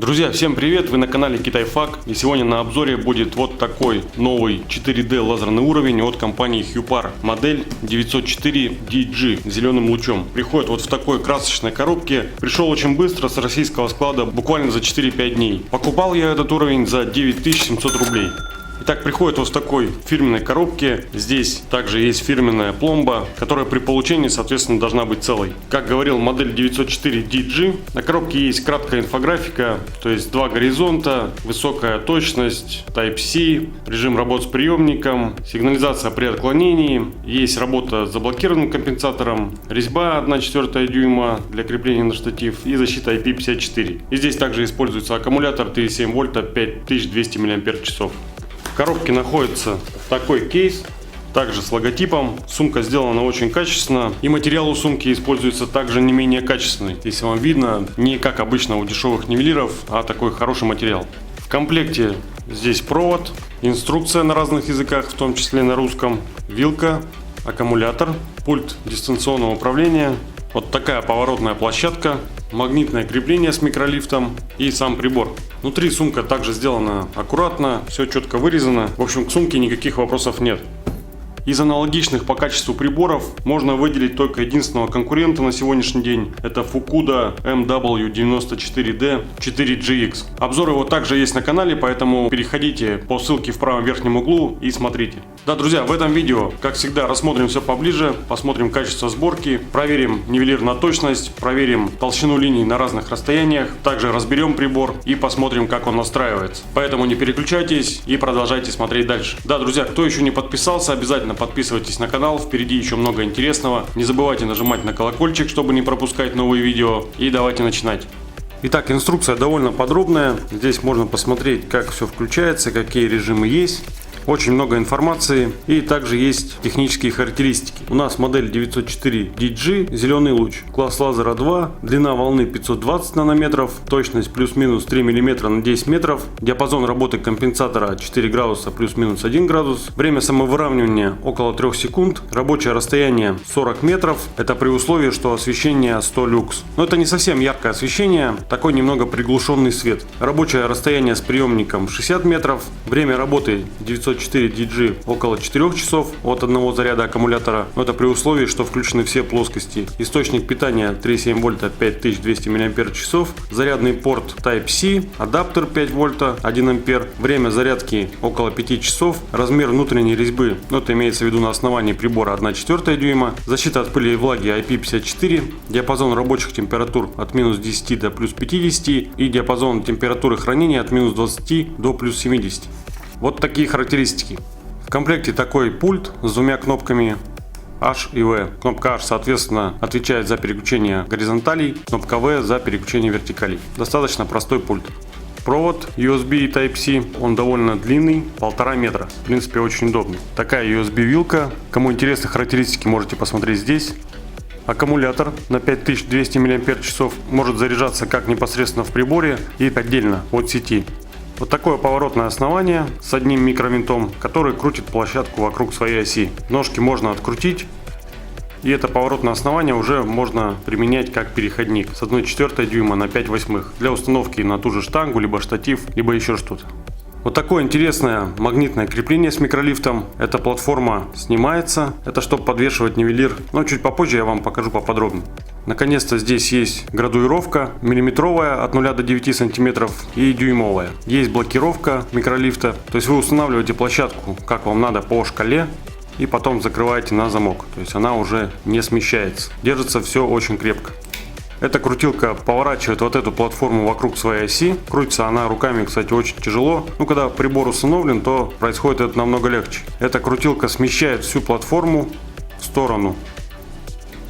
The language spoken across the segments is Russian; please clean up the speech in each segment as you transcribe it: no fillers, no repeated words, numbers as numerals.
Друзья, всем привет! Вы на канале Китайфак, и сегодня на обзоре будет вот такой новый 4D лазерный уровень от компании Hyupar, модель 904DG с зеленым лучом. Приходит вот в такой красочной коробке, пришел очень быстро с российского склада, буквально за 4-5 дней. Покупал я этот уровень за 9700 рублей. Итак, приходит вот в такой фирменной коробке. Здесь также есть фирменная пломба, которая при получении, соответственно, должна быть целой. Как говорил, модель 904DG. На коробке есть краткая инфографика, то есть два горизонта, высокая точность, Type-C, режим работы с приемником, сигнализация при отклонении, есть работа с заблокированным компенсатором, резьба 1/4 дюйма для крепления на штатив и защита IP54. И здесь также используется аккумулятор 3,7 вольта 5200 мАч. В коробке находится такой кейс, также с логотипом. Сумка сделана очень качественно, и материал у сумки используется также не менее качественный. Если вам видно, не как обычно у дешевых нивелиров, а такой хороший материал. В комплекте здесь провод, инструкция на разных языках, в том числе на русском, вилка, аккумулятор, пульт дистанционного управления, вот такая поворотная площадка, магнитное крепление с микролифтом и сам прибор. Внутри сумка также сделана аккуратно, все четко вырезано. В общем, к сумке никаких вопросов нет. Из аналогичных по качеству приборов можно выделить только единственного конкурента на сегодняшний день. Это Fukuda MW94D 4GX. Обзор его также есть на канале, поэтому переходите по ссылке в правом верхнем углу и смотрите. Да, друзья, в этом видео, как всегда, рассмотрим все поближе, посмотрим качество сборки, проверим нивелир на точность, проверим толщину линий на разных расстояниях, также разберем прибор и посмотрим, как он настраивается. Поэтому не переключайтесь и продолжайте смотреть дальше. Да, друзья, кто еще не подписался, обязательно подписывайтесь на канал, впереди еще много интересного. Не забывайте нажимать на колокольчик, чтобы не пропускать новые видео. И давайте начинать. Итак, инструкция довольно подробная. Здесь можно посмотреть, как все включается, какие режимы есть. Очень много информации, и также есть технические характеристики. У нас модель 904DG, зеленый луч, класс лазера 2, длина волны 520 нанометров, точность плюс-минус 3 мм на 10 метров, диапазон работы компенсатора 4 градуса плюс-минус 1 градус, время самовыравнивания около 3 секунд, рабочее расстояние 40 метров, это при условии, что освещение 100 люкс. Но это не совсем яркое освещение, такой немного приглушенный свет. Рабочее расстояние с приемником 60 метров, время работы 904DG около 4 часов от одного заряда аккумулятора, но это при условии, что включены все плоскости. Источник питания 3,7 вольта 5200 мАч, зарядный порт Type-C, адаптер 5 вольта 1 ампер, время зарядки около 5 часов, размер внутренней резьбы, но это имеется в виду на основании прибора 1/4 дюйма, защита от пыли и влаги IP54, диапазон рабочих температур от минус 10 до плюс 50 и диапазон температуры хранения от минус 20 до плюс 70. Вот такие характеристики. В комплекте такой пульт с двумя кнопками H и V. Кнопка H, соответственно, отвечает за переключение горизонталей, кнопка V за переключение вертикалей. Достаточно простой пульт. Провод USB и Type-C, он довольно длинный, 1,5 метра. В принципе, очень удобный. Такая USB-вилка. Кому интересны характеристики, можете посмотреть здесь. Аккумулятор на 5200 мАч может заряжаться как непосредственно в приборе и отдельно от сети. Вот такое поворотное основание с одним микровинтом, который крутит площадку вокруг своей оси. Ножки можно открутить, и это поворотное основание уже можно применять как переходник с 1/4 дюйма на 5/8 для установки на ту же штангу, либо штатив, либо еще что-то. Вот такое интересное магнитное крепление с микролифтом. Эта платформа снимается. Это чтобы подвешивать нивелир. Но чуть попозже я вам покажу поподробнее. Наконец-то здесь есть градуировка миллиметровая от 0 до 9 сантиметров и дюймовая. Есть блокировка микролифта. То есть вы устанавливаете площадку как вам надо по шкале. И потом закрываете на замок. То есть она уже не смещается. Держится все очень крепко. Эта крутилка поворачивает вот эту платформу вокруг своей оси. Крутится она руками, кстати, очень тяжело. Но когда прибор установлен, то происходит это намного легче. Эта крутилка смещает всю платформу в сторону.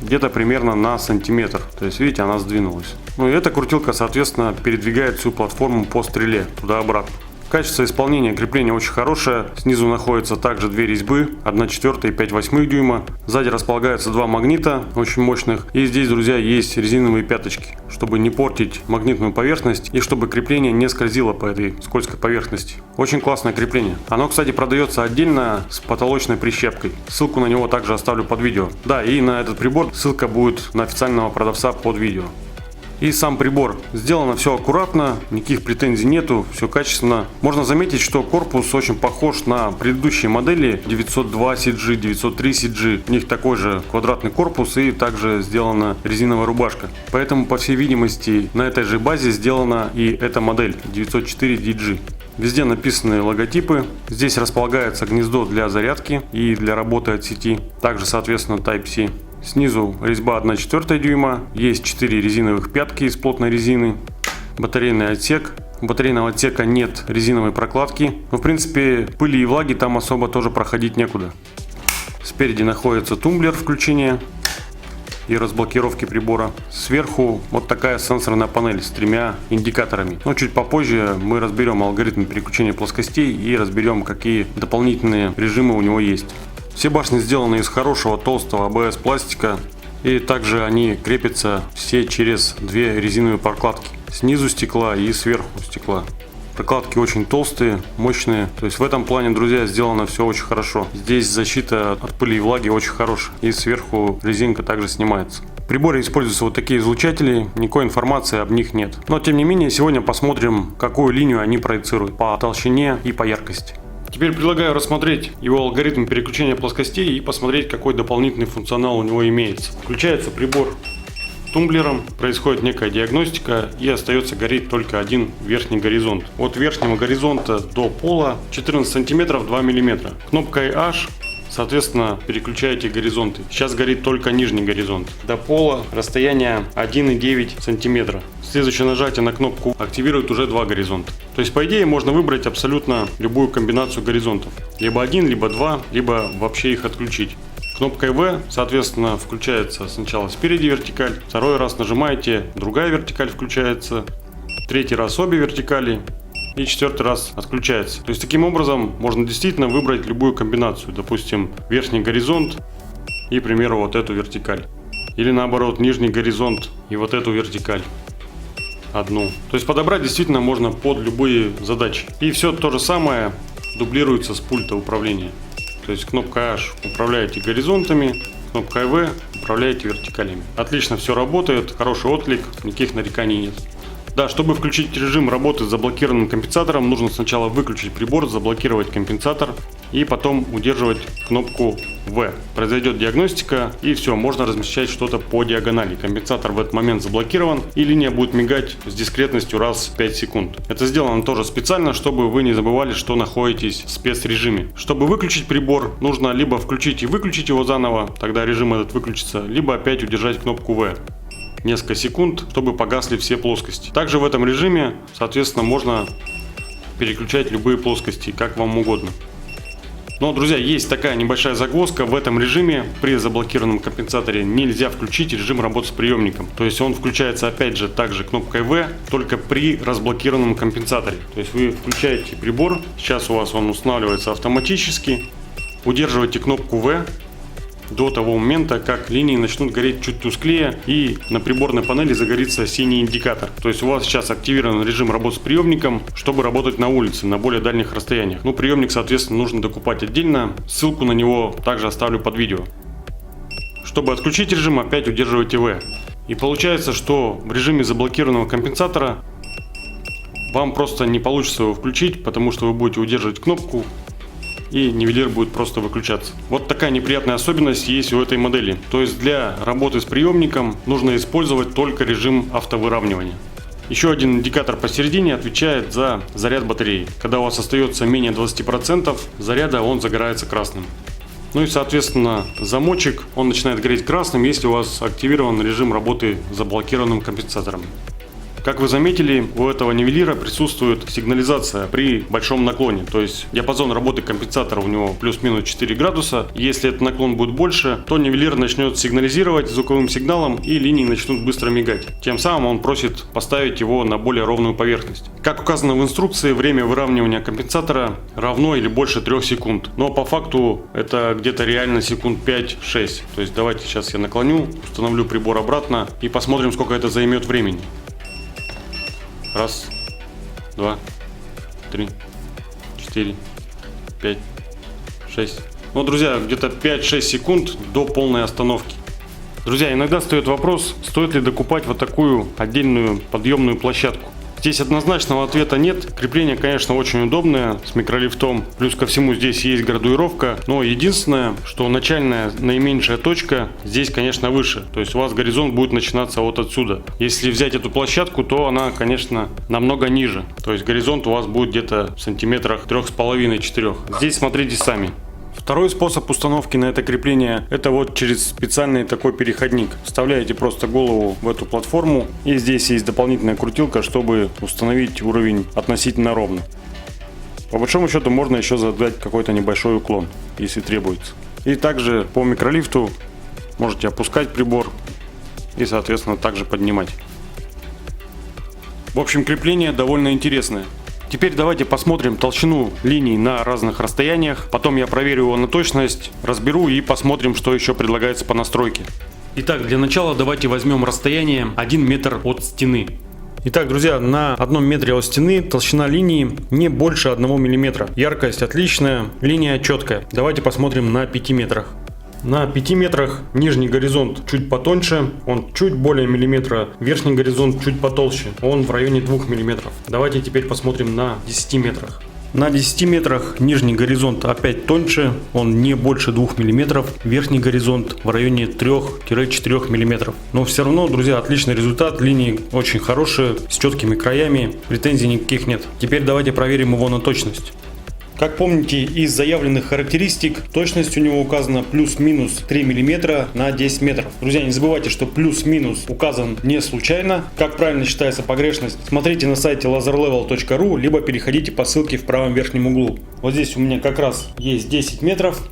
Где-то примерно на сантиметр. То есть, видите, она сдвинулась. Ну и эта крутилка, соответственно, передвигает всю платформу по стреле туда-обратно. Качество исполнения крепления очень хорошее. Снизу находятся также две резьбы 1/4 и 5/8 дюйма. Сзади располагаются два магнита очень мощных. И здесь, друзья, есть резиновые пяточки, чтобы не портить магнитную поверхность и чтобы крепление не скользило по этой скользкой поверхности. Очень классное крепление. Оно, кстати, продается отдельно с потолочной прищепкой. Ссылку на него также оставлю под видео. Да, и на этот прибор ссылка будет на официального продавца под видео. И сам прибор. Сделано все аккуратно, никаких претензий нету, все качественно. Можно заметить, что корпус очень похож на предыдущие модели 902 CG, 903 CG. У них такой же квадратный корпус и также сделана резиновая рубашка. Поэтому, по всей видимости, на этой же базе сделана и эта модель 904 DG. Везде написаны логотипы. Здесь располагается гнездо для зарядки и для работы от сети. Также, соответственно, Type-C. Снизу резьба 1/4 дюйма. Есть 4 резиновых пятки из плотной резины. Батарейный отсек. У батарейного отсека нет резиновой прокладки. Но, в принципе, пыли и влаги там особо тоже проходить некуда. Спереди находится тумблер включения и разблокировки прибора. Сверху вот такая сенсорная панель с 3 индикаторами. Но чуть попозже мы разберем алгоритм переключения плоскостей и разберем, какие дополнительные режимы у него есть. Все башни сделаны из хорошего толстого ABS пластика. И также они крепятся все через 2 резиновые прокладки. Снизу стекла и сверху стекла. Прокладки очень толстые, мощные. То есть в этом плане, друзья, сделано все очень хорошо. Здесь защита от пыли и влаги очень хорошая. И сверху резинка также снимается. В приборе используются вот такие излучатели. Никакой информации об них нет. Но тем не менее, сегодня посмотрим, какую линию они проецируют по толщине и по яркости. Теперь предлагаю рассмотреть его алгоритм переключения плоскостей и посмотреть, какой дополнительный функционал у него имеется. Включается прибор тумблером, происходит некая диагностика и остается гореть только один верхний горизонт. От верхнего горизонта до пола 14 см 2 мм. Кнопкой H, соответственно, переключаете горизонты. Сейчас горит только нижний горизонт. До пола расстояние 1,9 см. Следующее нажатие на кнопку активирует уже 2 горизонта. То есть, по идее, можно выбрать абсолютно любую комбинацию горизонтов. Либо 1, либо 2, либо вообще их отключить. Кнопкой V, соответственно, включается сначала спереди вертикаль, второй раз нажимаете, другая вертикаль включается, третий раз обе вертикали и 4-й раз отключается. То есть таким образом можно действительно выбрать любую комбинацию, допустим, верхний горизонт и, к примеру, вот эту вертикаль. Или наоборот, нижний горизонт и вот эту вертикаль. Одну. То есть подобрать действительно можно под любые задачи. И все то же самое дублируется с пульта управления. То есть кнопка H управляете горизонтами, кнопкой V управляете вертикалями. Отлично все работает, хороший отклик, никаких нареканий нет. Да, чтобы включить режим работы с заблокированным компенсатором, нужно сначала выключить прибор, заблокировать компенсатор и потом удерживать кнопку V. Произойдет диагностика и все, можно размещать что-то по диагонали. Компенсатор в этот момент заблокирован и линия будет мигать с дискретностью раз в 5 секунд. Это сделано тоже специально, чтобы вы не забывали, что находитесь в спецрежиме. Чтобы выключить прибор, нужно либо включить и выключить его заново, тогда режим этот выключится, либо опять удержать кнопку V несколько секунд, чтобы погасли все плоскости. Также в этом режиме, соответственно, можно переключать любые плоскости, как вам угодно. Но, друзья, есть такая небольшая загвоздка. В этом режиме при заблокированном компенсаторе нельзя включить режим работы с приемником. То есть он включается опять же также кнопкой V, только при разблокированном компенсаторе. То есть вы включаете прибор, сейчас у вас он устанавливается автоматически, удерживаете кнопку V до того момента, как линии начнут гореть чуть тусклее и на приборной панели загорится синий индикатор. То есть у вас сейчас активирован режим работы с приемником, чтобы работать на улице на более дальних расстояниях. Ну, приемник, соответственно, нужно докупать отдельно. Ссылку на него также оставлю под видео. Чтобы отключить режим, опять удерживайте V. И получается, что в режиме заблокированного компенсатора вам просто не получится его включить, потому что вы будете удерживать кнопку и нивелир будет просто выключаться. Вот такая неприятная особенность есть у этой модели. То есть для работы с приемником нужно использовать только режим автовыравнивания. Еще один индикатор посередине отвечает за заряд батареи. Когда у вас остается менее 20% заряда, он загорается красным. Ну и соответственно замочек, он начинает гореть красным, если у вас активирован режим работы с заблокированным компенсатором. Как вы заметили, у этого нивелира присутствует сигнализация при большом наклоне. То есть диапазон работы компенсатора у него плюс-минус 4 градуса. Если этот наклон будет больше, то нивелир начнет сигнализировать звуковым сигналом и линии начнут быстро мигать. Тем самым он просит поставить его на более ровную поверхность. Как указано в инструкции, время выравнивания компенсатора равно или больше 3 секунд. Но по факту это где-то реально секунд 5-6. То есть давайте сейчас я наклоню, установлю прибор обратно и посмотрим, сколько это займет времени. Раз, два, 3, 4, 5, 6. Ну, друзья, где-то 5-6 секунд до полной остановки. Друзья, иногда встает вопрос, стоит ли докупать вот такую отдельную подъемную площадку. Здесь однозначного ответа нет. Крепление, конечно, очень удобное, с микролифтом. Плюс ко всему здесь есть градуировка. Но единственное, что начальная, наименьшая точка здесь, конечно, выше. То есть у вас горизонт будет начинаться вот отсюда. Если взять эту площадку, то она, конечно, намного ниже. То есть горизонт у вас будет где-то в сантиметрах 3,5-4. Здесь смотрите сами. Второй способ установки на это крепление — это вот через специальный такой переходник. Вставляете просто голову в эту платформу, и здесь есть дополнительная крутилка, чтобы установить уровень относительно ровно. По большому счету можно еще задать какой-то небольшой уклон, если требуется. И также по микролифту можете опускать прибор и, соответственно, также поднимать. В общем, крепление довольно интересное. Теперь давайте посмотрим толщину линий на разных расстояниях. Потом я проверю его на точность, разберу и посмотрим, что еще предлагается по настройке. Итак, для начала давайте возьмем расстояние 1 метр от стены. Итак, друзья, на 1 метре от стены толщина линии не больше 1 мм. Яркость отличная, линия четкая. Давайте посмотрим на 5 метрах. На 5 метрах нижний горизонт чуть потоньше, он чуть более миллиметра, верхний горизонт чуть потолще, он в районе 2 мм. Давайте теперь посмотрим на 10 метрах. На 10 метрах нижний горизонт опять тоньше, он не больше 2 мм, верхний горизонт в районе 3-4 мм. Но все равно, друзья, отличный результат, линии очень хорошие, с четкими краями, претензий никаких нет. Теперь давайте проверим его на точность. Как помните из заявленных характеристик, точность у него указана плюс-минус 3 мм на 10 метров. Друзья, не забывайте, что плюс-минус указан не случайно. Как правильно считается погрешность, смотрите на сайте laserlevel.ru, либо переходите по ссылке в правом верхнем углу. Вот здесь у меня как раз есть 10 метров.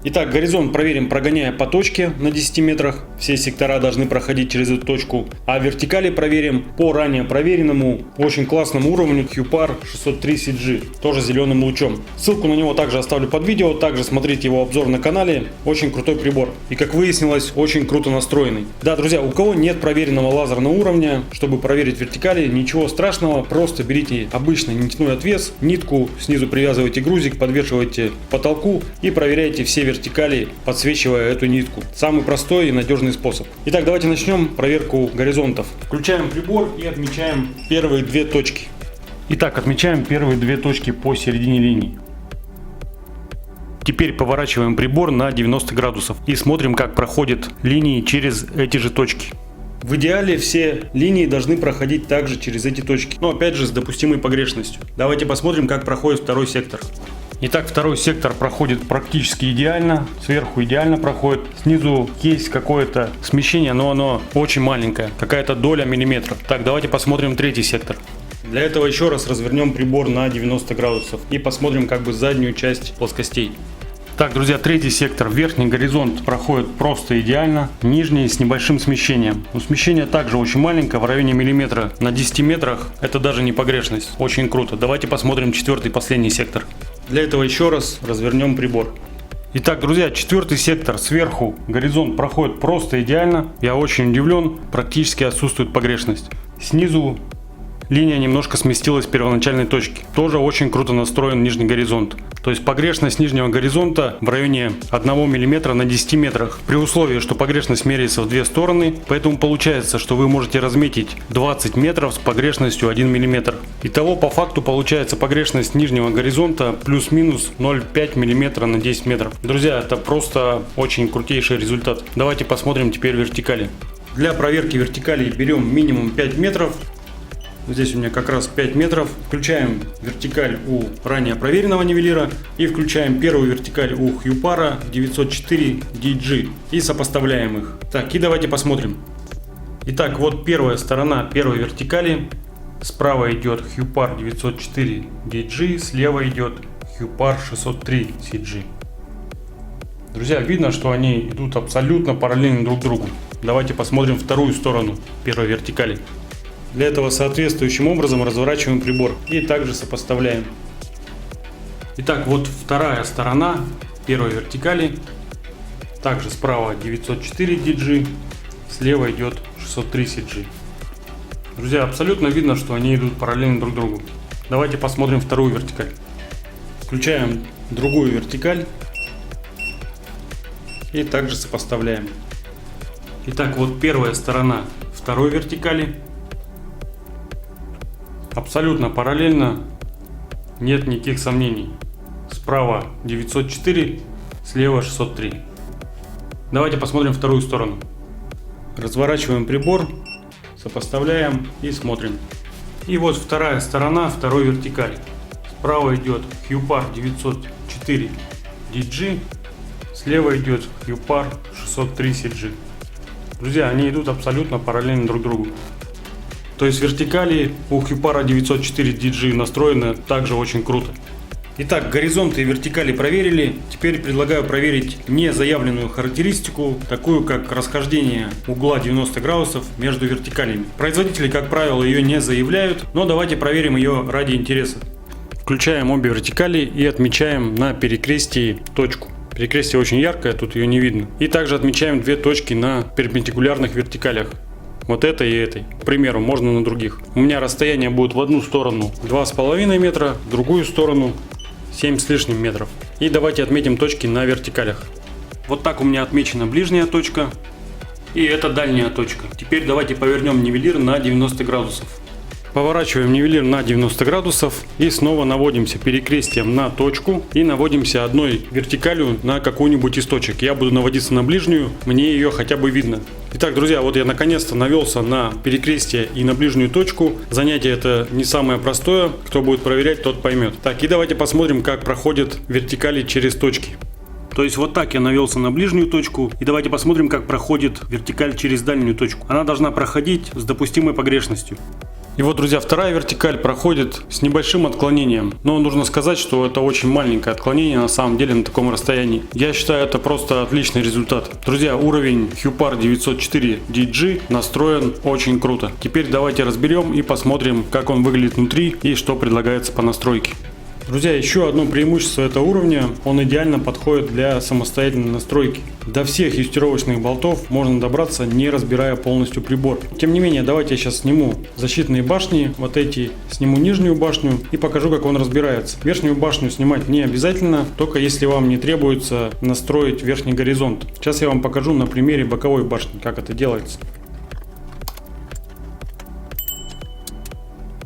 Итак, горизонт проверим, прогоняя по точке на 10 метрах. Все сектора должны проходить через эту точку. А вертикали проверим по ранее проверенному, очень классному уровню HuPar 603 CG, тоже зеленым лучом. Ссылку на него также оставлю под видео. Также смотрите его обзор на канале. Очень крутой прибор. И как выяснилось, очень круто настроенный. Да, друзья, у кого нет проверенного лазерного уровня, чтобы проверить вертикали, ничего страшного. Просто берите обычный нитяной отвес, нитку, снизу привязывайте грузик, подвешивайте к потолку и проверяйте все вертикали, подсвечивая эту нитку. Самый простой и надежный способ. Итак, давайте начнем проверку горизонтов. Включаем прибор и отмечаем первые 2 точки. Итак, отмечаем первые 2 точки по середине линии. Теперь поворачиваем прибор на 90 градусов и смотрим, как проходят линии через эти же точки. В идеале все линии должны проходить также через эти точки, но опять же с допустимой погрешностью. Давайте посмотрим, как проходит второй сектор. Итак, второй сектор проходит практически идеально, сверху идеально проходит, снизу есть какое-то смещение, но оно очень маленькое, какая-то доля миллиметра. Так, давайте посмотрим третий сектор. Для этого еще раз развернем прибор на 90 градусов и посмотрим как бы заднюю часть плоскостей. Так, друзья, третий сектор, верхний горизонт проходит просто идеально, нижний с небольшим смещением. Но смещение также очень маленькое, в районе миллиметра на 10 метрах, это даже не погрешность, очень круто. Давайте посмотрим четвертый, последний сектор. Для этого еще раз развернем прибор. Итак, друзья, четвертый сектор, сверху горизонт проходит просто идеально. Я очень удивлен, практически отсутствует погрешность. Снизу линия немножко сместилась с первоначальной точки. Тоже очень круто настроен нижний горизонт. То есть погрешность нижнего горизонта в районе 1 мм на 10 метрах. При условии, что погрешность меряется в 2 стороны. Поэтому получается, что вы можете разметить 20 метров с погрешностью 1 мм. Итого по факту получается погрешность нижнего горизонта плюс-минус 0,5 мм на 10 метров. Друзья, это просто очень крутейший результат. Давайте посмотрим теперь вертикали. Для проверки вертикалей берем минимум 5 метров. Здесь у меня как раз 5 метров. Включаем вертикаль у ранее проверенного нивелира и включаем первую вертикаль у HuPar 904 DG и сопоставляем их. Так, и давайте посмотрим. Итак, вот первая сторона первой вертикали. Справа идет HuPar 904 DG, слева идет HuPar 603 CG. Друзья, видно, что они идут абсолютно параллельно друг другу. Давайте посмотрим вторую сторону первой вертикали. Для этого соответствующим образом разворачиваем прибор и также сопоставляем. Итак, вот вторая сторона первой вертикали. Также справа 904 DG, слева идет 603 CG. Друзья, абсолютно видно, что они идут параллельно друг другу. Давайте посмотрим вторую вертикаль. Включаем другую вертикаль и также сопоставляем. Итак, вот первая сторона второй вертикали. Абсолютно параллельно, нет никаких сомнений. Справа 904, слева 603. Давайте посмотрим вторую сторону. Разворачиваем прибор, сопоставляем и смотрим. И вот вторая сторона второй вертикали. Справа идет Hupar 904 DG, слева идет Hupar 603 CG. Друзья, они идут абсолютно параллельно друг другу. То есть вертикали у Hupar 904 DG настроены также очень круто. Итак, горизонты и вертикали проверили. Теперь предлагаю проверить незаявленную характеристику, такую как расхождение угла 90 градусов между вертикалями. Производители, как правило, ее не заявляют, но давайте проверим ее ради интереса. Включаем обе вертикали и отмечаем на перекрестии точку. Перекрестие очень яркое, тут ее не видно. И также отмечаем две точки на перпендикулярных вертикалях. Вот этой и этой. К примеру, можно на других. У меня расстояние будет в одну сторону 2,5 метра, в другую сторону 7 с лишним метров. И давайте отметим точки на вертикалях. Вот так у меня отмечена ближняя точка. И это дальняя точка. Теперь давайте повернем нивелир на 90 градусов. Поворачиваем нивелир на 90 градусов и снова наводимся перекрестием на точку и наводимся одной вертикалью на какую-нибудь из точек. Я буду наводиться на ближнюю, мне ее хотя бы видно. Итак, друзья, вот я наконец-то навелся на перекрестие и на ближнюю точку. Занятие это не самое простое, кто будет проверять, тот поймет. Так, и давайте посмотрим, как проходят вертикали через точки. То есть вот так я навелся на ближнюю точку, и давайте посмотрим, как проходит вертикаль через дальнюю точку. Она должна проходить с допустимой погрешностью. И вот, друзья, вторая вертикаль проходит с небольшим отклонением. Но нужно сказать, что это очень маленькое отклонение на самом деле на таком расстоянии. Я считаю, это просто отличный результат. Друзья, уровень Hupar 904 DG настроен очень круто. Теперь давайте разберем и посмотрим, как он выглядит внутри и что предлагается по настройке. Друзья, еще одно преимущество этого уровня, он идеально подходит для самостоятельной настройки. До всех юстировочных болтов можно добраться, не разбирая полностью прибор. Тем не менее, давайте я сейчас сниму защитные башни, вот эти, сниму нижнюю башню и покажу, как он разбирается. Верхнюю башню снимать не обязательно, только если вам не требуется настроить верхний горизонт. Сейчас я вам покажу на примере боковой башни, как это делается.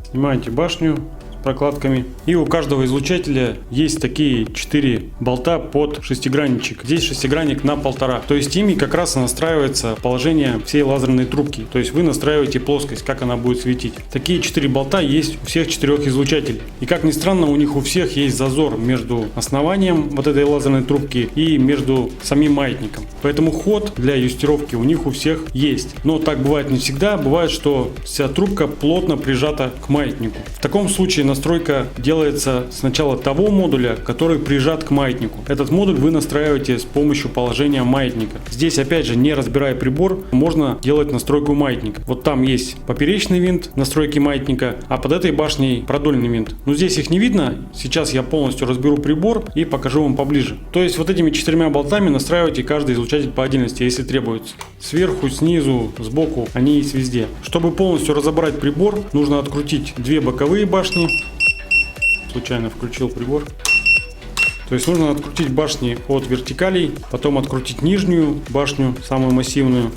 Снимаете башню прокладками. И у каждого излучателя есть такие 4 болта под шестигранничек. Здесь шестигранник на 1,5. То есть ими как раз настраивается положение всей лазерной трубки. То есть вы настраиваете плоскость, как она будет светить. Такие 4 болта есть у всех 4 излучателей. И как ни странно, у них у всех есть зазор между основанием вот этой лазерной трубки и между самим маятником. Поэтому ход для юстировки у них у всех есть. Но так бывает не всегда. Бывает, что вся трубка плотно прижата к маятнику. В таком случае настройка делается сначала того модуля, который прижат к маятнику. Этот модуль вы настраиваете с помощью положения маятника. Здесь, опять же, не разбирая прибор, можно делать настройку маятника. Вот там есть поперечный винт настройки маятника, а под этой башней продольный винт. Но здесь их не видно. Сейчас я полностью разберу прибор и покажу вам поближе. То есть вот этими 4 болтами настраивайте каждый излучатель по отдельности, если требуется. Сверху, снизу, сбоку, они есть везде. Чтобы полностью разобрать прибор, нужно открутить 2 боковые башни. Случайно включил прибор. То есть нужно открутить башни от вертикалей, потом открутить нижнюю башню, самую массивную,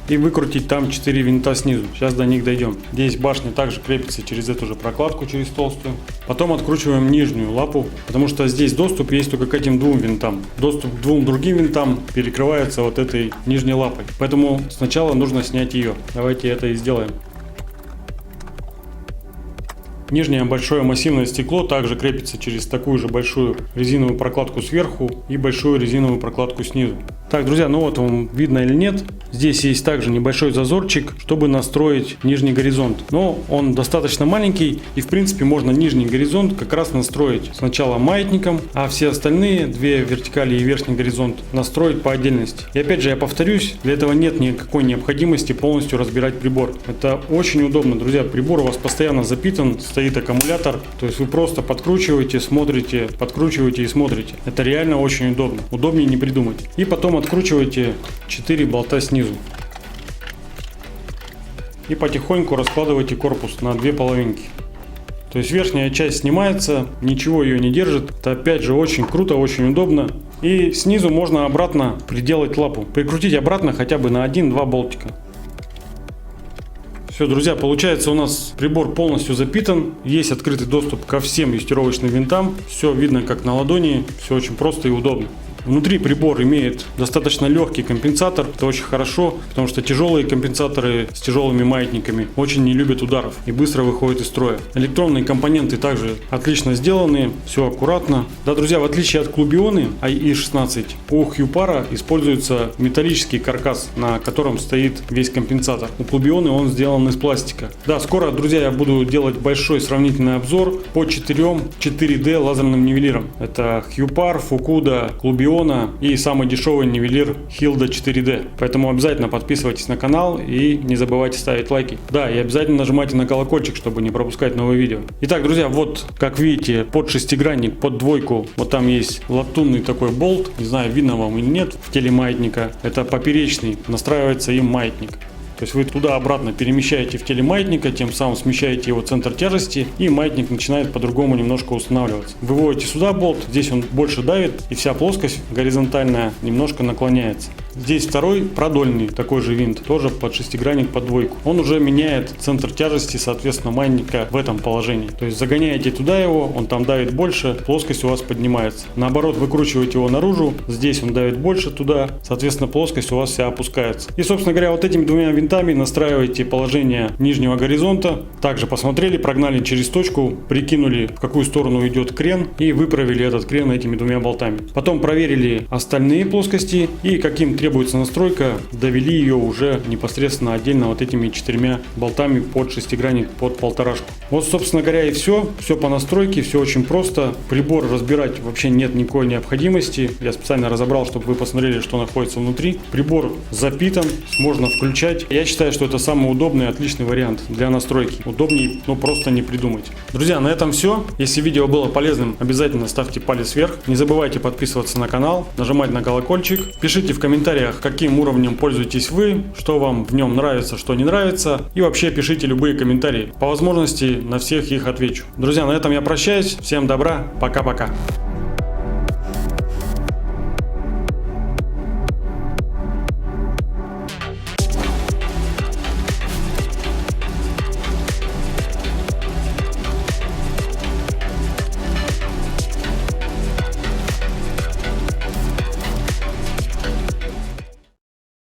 и выкрутить там 4 винта снизу. Сейчас до них дойдем. Здесь башня также крепится через эту же прокладку, через толстую. Потом откручиваем нижнюю лапу, потому что здесь доступ есть только к этим 2 винтам. Доступ к 2 другим винтам перекрывается вот этой нижней лапой. Поэтому сначала нужно снять ее. Давайте это и сделаем. Нижнее большое массивное стекло также крепится через такую же большую резиновую прокладку сверху и большую резиновую прокладку снизу. Так, друзья, ну вот вам видно или нет, здесь есть также небольшой зазорчик, чтобы настроить нижний горизонт. Но он достаточно маленький, и в принципе можно нижний горизонт как раз настроить сначала маятником, а все остальные 2 вертикали и верхний горизонт настроить по отдельности. И опять же я повторюсь, для этого нет никакой необходимости полностью разбирать прибор. Это очень удобно, друзья, прибор у вас постоянно запитан, стоит аккумулятор, то есть вы просто подкручиваете, смотрите, подкручиваете и смотрите. Это реально очень удобно, удобнее не придумать. И потом откручиваете 4 болта снизу. И потихоньку раскладывайте корпус на 2 половинки. То есть верхняя часть снимается, ничего ее не держит. Это опять же очень круто, очень удобно. И снизу можно обратно приделать лапу. Прикрутить обратно хотя бы на 1-2 болтика. Все, друзья, получается, у нас прибор полностью запитан. Есть открытый доступ ко всем юстировочным винтам. Все видно как на ладони. Все очень просто и удобно. Внутри прибор имеет достаточно легкий компенсатор, это очень хорошо, потому что тяжелые компенсаторы с тяжелыми маятниками очень не любят ударов и быстро выходят из строя. Электронные компоненты также отлично сделаны, все аккуратно. Да, друзья, в отличие от Клубионы IE16, у Hyupar используется металлический каркас, на котором стоит весь компенсатор. У Клубионы он сделан из пластика. Да, скоро, друзья, я буду делать большой сравнительный обзор по 4D лазерным нивелирам. Это Hyupar, Fukuda, Клубион и самый дешевый нивелир Hilda 4D. Поэтому обязательно подписывайтесь на канал и не забывайте ставить лайки. Да, и обязательно нажимайте на колокольчик, чтобы не пропускать новые видео. Итак, друзья, вот как видите, под шестигранник, под двойку, вот там есть латунный такой болт. Не знаю, видно вам или нет в теле маятника. Это поперечный, настраивается им маятник. То есть вы туда-обратно перемещаете в теле маятника, тем самым смещаете его центр тяжести, и маятник начинает по-другому немножко устанавливаться. Выводите сюда болт, здесь он больше давит, и вся плоскость горизонтальная немножко наклоняется. Здесь второй продольный такой же винт, тоже под шестигранник, под двойку. Он уже меняет центр тяжести, соответственно, маятника в этом положении. То есть загоняете туда его, он там давит больше, плоскость у вас поднимается. Наоборот, выкручиваете его наружу, здесь он давит больше туда, соответственно, плоскость у вас вся опускается. И, собственно говоря, вот этими двумя винтами настраиваете положение нижнего горизонта. Также посмотрели, прогнали через точку, прикинули, в какую сторону идет крен, и выправили этот крен этими двумя болтами. Потом проверили остальные плоскости и каким требуется настройка, довели ее уже непосредственно отдельно вот этими 4 болтами под шестигранник, под полторашку. Вот, собственно говоря, и все. Все по настройке, все очень просто. Прибор разбирать вообще нет никакой необходимости. Я специально разобрал, чтобы вы посмотрели, что находится внутри. Прибор запитан, можно включать. Я считаю, что это самый удобный и отличный вариант для настройки. Удобней, ну, просто не придумать. Друзья, на этом все. Если видео было полезным, обязательно ставьте палец вверх. Не забывайте подписываться на канал, нажимать на колокольчик. Пишите в комментариях, каким уровнем пользуетесь вы, что вам в нем нравится, что не нравится. И вообще пишите любые комментарии. По возможности на всех их отвечу. Друзья, на этом я прощаюсь. Всем добра. Пока-пока.